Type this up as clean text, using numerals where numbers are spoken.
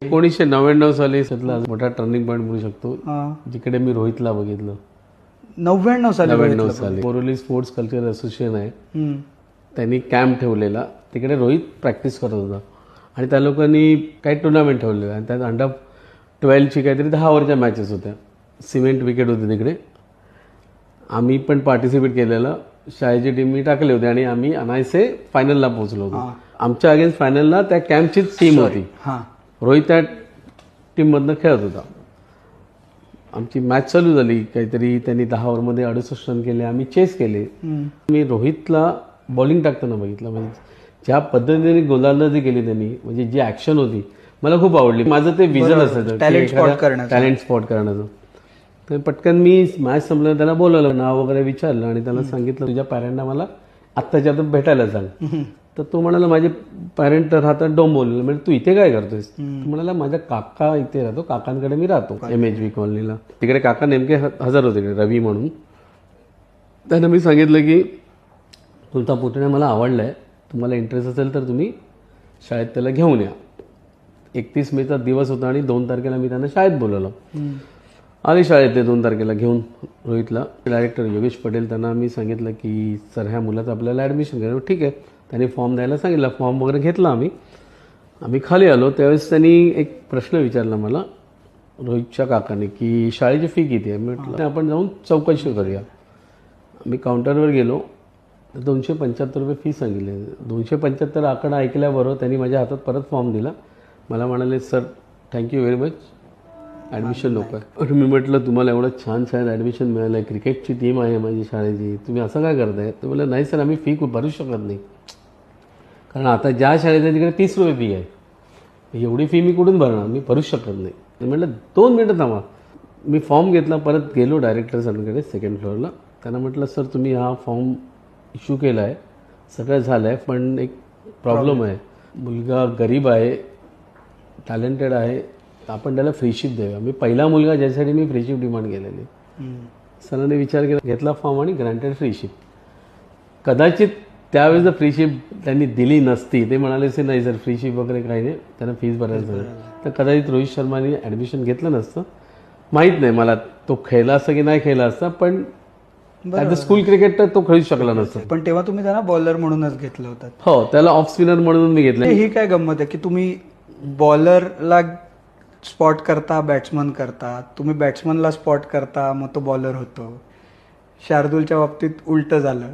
1999 साली त्यातला मोठा टर्निंग पॉईंट म्हणू शकतो, जिकडे मी रोहितला बघितलं. 99 साली बोरिवली स्पोर्ट्स कल्चर असोसिएशन आहे, त्यांनी कॅम्प ठेवलेला. तिकडे रोहित प्रॅक्टिस करत होता आणि त्या लोकांनी काही टुर्नामेंट ठेवलेला आणि त्यात अंडर 12ची काहीतरी 10 ओव्हरच्या मॅचेस होत्या. सिमेंट विकेट होती तिकडे. आम्ही पण पार्टिसिपेट केलेलं. शाळेची टीम मी टाकले होते आणि आम्ही अनायसे फायनलला पोहोचलो होतो. आमच्या अगेन्स्ट फायनलला त्या कॅम्पचीच टीम होती. रोहित त्या टीममधनं खेळत होता. आमची मॅच चालू झाली. काहीतरी त्यांनी 10 ओव्हरमध्ये 68 रन केले. आम्ही चेस केले. मी रोहितला बॉलिंग टाकताना बघितलं. म्हणजे ज्या पद्धतीने गोलंदाजी केली त्यांनी, म्हणजे जी ॲक्शन होती मला खूप आवडली. माझं ते विजन असायचं टॅलेंट स्पॉट करण्याचं. तर पटकन मी मॅच संपल्यावर त्याला बोलवलं, नाव वगैरे विचारलं आणि त्याला सांगितलं तुझ्या पॅरेंटना मला आत्ताच्या आता भेटायला सांग. तर तो म्हणाला माझे पॅरेंट तर राहतात डोंबिवलीला. म्हणजे तू इथे काय करतोयस? तू म्हणाला माझा काका इथे राहतो, काकांकडे मी राहतो MHV कॉलनीला. तिकडे काका नेमके हजर होते, रवी म्हणून. त्यानं मी सांगितलं की तुमचा पुतण्या मला आवडलाय, तुम्हाला इंटरेस्ट असेल तर तुम्ही शाळेत त्याला घेऊन या. 31 मेचा दिवस होता आणि 2 तारखेला मी त्यांना शाळेत बोलवलं. आली शाळेत ते 2 तारखेला घेऊन रोहितला. डायरेक्टर योगेश पटेल त्यांना मी सांगितलं की सर ह्या मुलाचं आपल्याला ॲडमिशन करायचं. ठीक आहे, त्यांनी फॉर्म द्यायला सांगितलं. फॉर्म वगैरे घेतला. आम्ही खाली आलो त्यावेळेस त्यांनी एक प्रश्न विचारला मला, रोहितच्या काकाने, की शाळेची फी किती आहे? म्हटलं आपण जाऊन चौकशी करूया. मी काउंटरवर गेलो तर 275 रुपये फी सांगितले. 275 आकडा ऐकल्याबरोबर त्यांनी माझ्या हातात परत फॉर्म दिला. मला म्हणाले sir thank you very much, admission नको आहे. मी म्हटलं तुम्हाला एवढं छान शाळेत ॲडमिशन मिळालं आहे, क्रिकेटची टीम आहे माझी शाळेची, तुम्ही असं काय करताय? तर मला नाही सर आम्ही फी भरू शकत नाही, कारण आता ज्या शाळेत आहे तिकडे 30 रुपये फी आहे. एवढी फी मी कुठून भरणार? मी भरूच शकत नाही. मी म्हटलं 2 मिनटं थांबा. मी फॉर्म घेतला, परत गेलो डायरेक्टर सरांकडे 2nd फ्लोअरला. त्यांना म्हटलं सर तुम्ही हा फॉर्म इश्यू केला आहे, सगळं झालं आहे, पण एक प्रॉब्लेम आहे. मुलगा गरीब आहे, टॅलेंटेड आहे, आपण त्याला फ्रीशिप देऊया. मी पहिला मुलगा ज्यासाठी मी फ्रीशिप डिमांड केलेली. सरांनी विचार केला, घेतला फॉर्म आणि ग्रँटेड फ्रीशिप. कदाचित त्यावेळेस जर फ्रीशिप त्यांनी दिली नसती, ते म्हणाले असे नाही सर फ्रीशिप वगैरे काही नाही, त्यांना फीस भरायला झालं, तर कदाचित रोहित शर्माने ॲडमिशन घेतलं नसतं. माहीत नाही मला तो खेळला असता की नाही खेळला असता, पण स्कूल क्रिकेट तर तो खेळू शकला नसतो. पण तेव्हा तुम्ही त्यांना बॉलर म्हणूनच घेतलं होतं. हो, त्याला ऑफ स्पिनर म्हणून मी घेतलं. ही काय गंमत आहे की तुम्ही बॉलरला स्पॉट करता, बॅट्समन करता, तुम्ही बॅट्समनला स्पॉट करता, मग तो बॉलर होतो. शार्दूलच्या बाबतीत उलटं झालं.